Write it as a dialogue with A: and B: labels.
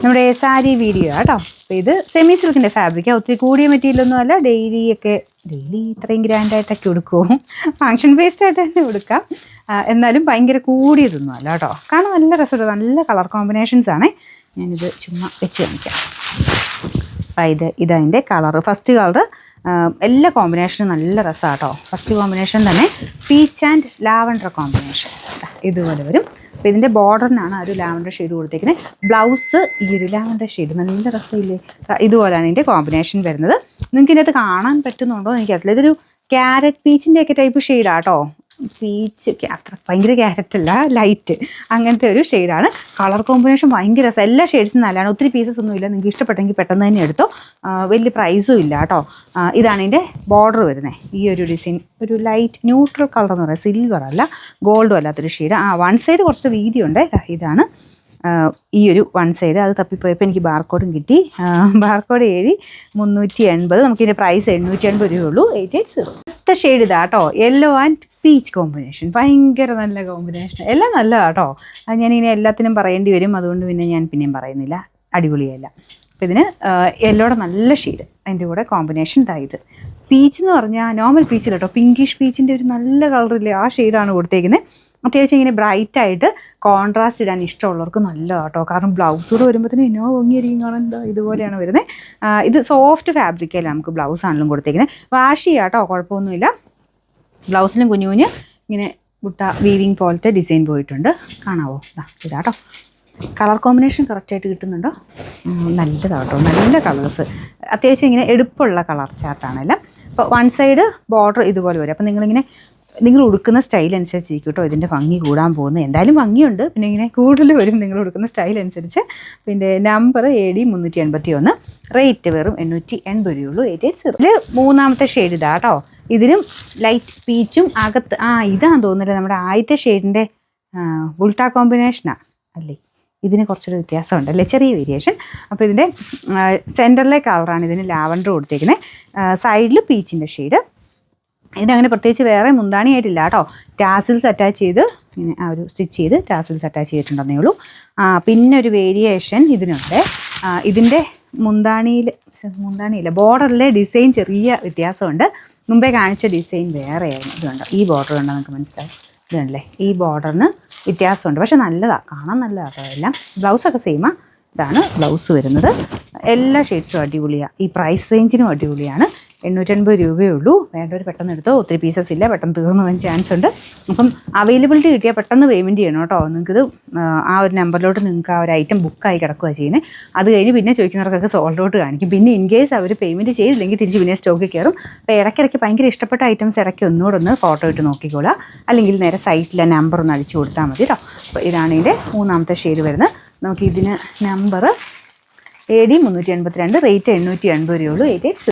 A: നമ്മുടെ സാരി വീഡിയോ കേട്ടോ. അപ്പോൾ ഇത് സെമി സിൽക്കിൻ്റെ ഫാബ്രിക്കാണ്. ഒത്തിരി കൂടിയ മെറ്റീരിയലൊന്നും അല്ല. ഡെയിലി ഇത്രയും ഗ്രാൻഡായിട്ടൊക്കെ കൊടുക്കും. ഫങ്ഷൻ ബേസ്ഡ് ആയിട്ട് തന്നെ കൊടുക്കാം. എന്നാലും ഭയങ്കര കൂടിയതൊന്നും അല്ല കേട്ടോ. കാണാൻ നല്ല രസമുണ്ട്. നല്ല കളർ കോമ്പിനേഷൻസ് ആണ്. ഞാനിത് ചുമ്മാ വെച്ച് കാണിക്കാം. അപ്പോൾ ഇതതിൻ്റെ കളറ്. ഫസ്റ്റ് കളറ് എല്ലാ കോമ്പിനേഷനും നല്ല രസമാണ് കേട്ടോ. ഫസ്റ്റ് കോമ്പിനേഷൻ തന്നെ പീച്ച് ആൻഡ് ലാവൻഡർ കോമ്പിനേഷൻ ഇതുപോലെ വരും. അപ്പോൾ ഇതിൻ്റെ ബോർഡറിനാണ് ഒരു ലാവൻഡർ ഷെയ്ഡ് കൊടുത്തേക്കുന്നത്. ബ്ലൗസ് ഈ ഒരു ലാവൻഡർ ഷെയ്ഡ് നല്ല രസമില്ലേ. ഇതുപോലെയാണ് ഇതിൻ്റെ കോമ്പിനേഷൻ വരുന്നത്. നിങ്ങൾക്ക് ഇതിനകത്ത് കാണാൻ പറ്റുന്നുണ്ടോ എന്ന് എനിക്കറിയില്ല. ഇതൊരു ക്യാരറ്റ് പീച്ചിൻ്റെ ഒക്കെ ടൈപ്പ് ഷെയ്ഡാണ് കേട്ടോ. പീച്ച് അത്ര ഭയങ്കര ക്യാരറ്റല്ല, ലൈറ്റ് അങ്ങനത്തെ ഒരു ഷെയ്ഡാണ്. കളർ കോമ്പിനേഷൻ ഭയങ്കര രസം. എല്ലാ ഷെയ്ഡ്സും നല്ലതാണ്. ഒത്തിരി പീസസ് ഒന്നും ഇല്ല. നിങ്ങൾക്ക് ഇഷ്ടപ്പെട്ടെങ്കിൽ പെട്ടെന്ന് തന്നെ എടുത്തോ. വലിയ പ്രൈസും ഇല്ല കേട്ടോ. ഇതാണ് ഇതിൻ്റെ ബോർഡർ വരുന്നത്. ഈ ഒരു ഡിസൈൻ ഒരു ലൈറ്റ് ന്യൂട്രൽ കളർ എന്ന് പറയുന്നത്. സിൽവർ അല്ല, ഗോൾഡും അല്ലാത്തൊരു ഷെയ്ഡ്. വൺ സൈഡ് കുറച്ച് വീതിയുണ്ട്. ഇതാണ് ഈ ഒരു വൺ സൈഡ്. അത് തപ്പിപ്പോയപ്പോൾ എനിക്ക് ബാർകോഡും കിട്ടി. ബാർകോഡ് 380. നമുക്കിതിൻ്റെ പ്രൈസ് 880 രൂപയുള്ളൂ. 880. അടുത്ത ഷെയ്ഡ് ഇതാ കേട്ടോ. Yellow and peach combination. ഭയങ്കര നല്ല കോമ്പിനേഷൻ. എല്ലാം നല്ലതാണ് കേട്ടോ. അത് ഞാനിങ്ങനെ എല്ലാത്തിനും പറയേണ്ടി വരും. അതുകൊണ്ട് പിന്നെ ഞാൻ പിന്നെയും പറയുന്നില്ല. അടിപൊളിയല്ല. അപ്പോൾ ഇതിന് യെല്ലോയുടെ നല്ല ഷെയ്ഡ്. അതിൻ്റെ കൂടെ കോമ്പിനേഷൻ ഇത് പീച്ച് എന്ന് പറഞ്ഞാൽ നോർമൽ പീച്ചില്ല കേട്ടോ. പിങ്കിഷ് പീച്ചിൻ്റെ ഒരു നല്ല കളറില്ലേ, ആ ഷെയ്ഡാണ് കൊടുത്തേക്കുന്നത്. അത്യാവശ്യം ഇങ്ങനെ ബ്രൈറ്റായിട്ട് കോൺട്രാസ്റ്റ് ഇടാൻ ഇഷ്ടമുള്ളവർക്ക് നല്ല കേട്ടോ. കാരണം ബ്ലൗസ് കൂടെ വരുമ്പോഴത്തേനും എന്നോ ഭംഗിയായിരിക്കും കാണാൻ. എന്താ ഇതുപോലെയാണ് വരുന്നത്. ഇത് സോഫ്റ്റ് ഫാബ്രിക്കല്ല നമുക്ക് ബ്ലൗസ് ആണെങ്കിലും കൊടുത്തേക്കുന്നത്. വാഷ് ചെയ്യാം കേട്ടോ, കുഴപ്പമൊന്നുമില്ല. ബ്ലൗസിലും കുഞ്ഞു കുഞ്ഞ് ഇങ്ങനെ ബുട്ട വീവിങ് പോലത്തെ ഡിസൈൻ പോയിട്ടുണ്ട്. കാണാവോ? ഇതാട്ടോ. കളർ കോമ്പിനേഷൻ കറക്റ്റായിട്ട് കിട്ടുന്നുണ്ടോ? നല്ലതാട്ടോ. നല്ല കളേഴ്സ്. അത്യാവശ്യം ഇങ്ങനെ എടുപ്പുള്ള കളർ ചാർട്ടാണെല്ലാം. അപ്പോൾ വൺ സൈഡ് ബോർഡർ ഇതുപോലെ വരും. അപ്പോൾ നിങ്ങൾ ഉടുക്കുന്ന സ്റ്റൈൽ അനുസരിച്ചിരിക്കും കേട്ടോ ഇതിൻ്റെ ഭംഗി കൂടാൻ പോകുന്നത്. എന്തായാലും ഭംഗിയുണ്ട്. പിന്നെ ഇങ്ങനെ കൂടുതൽ വരും നിങ്ങൾ ഉടുക്കുന്ന സ്റ്റൈൽ അനുസരിച്ച്. പിന്നെ നമ്പർ AD 381. റേറ്റ് വെറും 880 രൂപയുള്ളൂ. 880. ഇതിൽ മൂന്നാമത്തെ ഷെയ്ഡ് ഇതാ കേട്ടോ. ഇതിലും ലൈറ്റ് പീച്ചും അകത്ത് ഇതാന്ന് തോന്നുന്നില്ല, നമ്മുടെ ആദ്യത്തെ ഷെയ്ഡിൻ്റെ ഉൾട്ടാ കോമ്പിനേഷനാണ് അല്ലേ. ഇതിന് കുറച്ചൊരു വ്യത്യാസമുണ്ട് അല്ലേ, ചെറിയ വേരിയേഷൻ. അപ്പോൾ ഇതിൻ്റെ സെൻറ്ററിലെ കളറാണ് ഇതിന് ലാവൻഡർ കൊടുത്തേക്കുന്നത്. സൈഡിൽ പീച്ചിൻ്റെ ഷെയ്ഡ്. ഇതിനങ്ങനെ പ്രത്യേകിച്ച് വേറെ മുന്താണിയായിട്ടില്ല കേട്ടോ. ടാസിൽസ് അറ്റാച്ച് ചെയ്ത് ഇങ്ങനെ ഒരു സ്റ്റിച്ച് ചെയ്ത് ടാസിൽസ് അറ്റാച്ച് ചെയ്തിട്ടുണ്ടെന്നേ ഉള്ളൂ. പിന്നെ ഒരു വേരിയേഷൻ ഇതിനുണ്ട്. ഇതിൻ്റെ മുന്താണിയില്ല, ബോർഡറിലെ ഡിസൈൻ ചെറിയ വ്യത്യാസമുണ്ട്. മുമ്പേ കാണിച്ച ഡിസൈൻ വേറെയായിരുന്നു. ഇതുണ്ട്, ഈ ബോർഡർ കണ്ടോ നിങ്ങൾക്ക് മനസ്സിലാവും. ഇതുണ്ടല്ലേ, ഈ ബോർഡറിന് വ്യത്യാസമുണ്ട്. പക്ഷെ നല്ലതാണ്, കാണാൻ നല്ലതാണ് കേട്ടോ. എല്ലാം ബ്ലൗസൊക്കെ സെയിമാണ്. ഇതാണ് ബ്ലൗസ് വരുന്നത്. എല്ലാ ഷെയ്ഡ്സും അടിപൊളിയാണ്. ഈ പ്രൈസ് റേഞ്ചിനും അടിപൊളിയാണ്. 880 രൂപയേ ഉള്ളൂ. വേണ്ടവർ പെട്ടെന്ന് എടുത്തോ. ഒത്തിരി പീസസ് ഇല്ല, പെട്ടെന്ന് തീർന്നു പോകാൻ ചാൻസ് ഉണ്ട്. അപ്പം അവൈലബിലിറ്റി കിട്ടിയാൽ പെട്ടെന്ന് പേയ്മെൻറ്റ് ചെയ്യണം കേട്ടോ. നിങ്ങൾക്കിത് ആ ഒരു നമ്പറിലോട്ട് നിങ്ങൾക്ക് ആ ഒരു ഐറ്റം ബുക്കായി കിടക്കുകയാണ് ചെയ്യുന്നത്. അത് കഴിഞ്ഞ് പിന്നെ ചോദിക്കുന്നവർക്കൊക്കെ സോൾഡ് ഔട്ട് കാണിക്കും. പിന്നെ ഇൻ കേസ് അവർ പേയ്മെൻറ്റ് ചെയ്തില്ലെങ്കിൽ തിരിച്ച് പിന്നെ സ്റ്റോക്കിൽ കയറും. അപ്പോൾ ഇടയ്ക്കിടയ്ക്ക് ഭയങ്കര ഇഷ്ടപ്പെട്ട ഐറ്റംസ് ഇടയ്ക്ക് ഒന്നുകൂടെ ഫോട്ടോ ഇട്ട് നോക്കിക്കോളാം. അല്ലെങ്കിൽ നേരെ സൈറ്റിലെ നമ്പർ ഒന്ന് അടിച്ചു കൊടുത്താൽ മതി കേട്ടോ. അപ്പോൾ ഇതാണ് ഇതിൻ്റെ മൂന്നാമത്തെ ഷെയ്ഡ് വരുന്നത്. നമുക്കിതിന് നമ്പർ AD 382. റേറ്റ് 880 രൂപയുള്ളൂ. 880.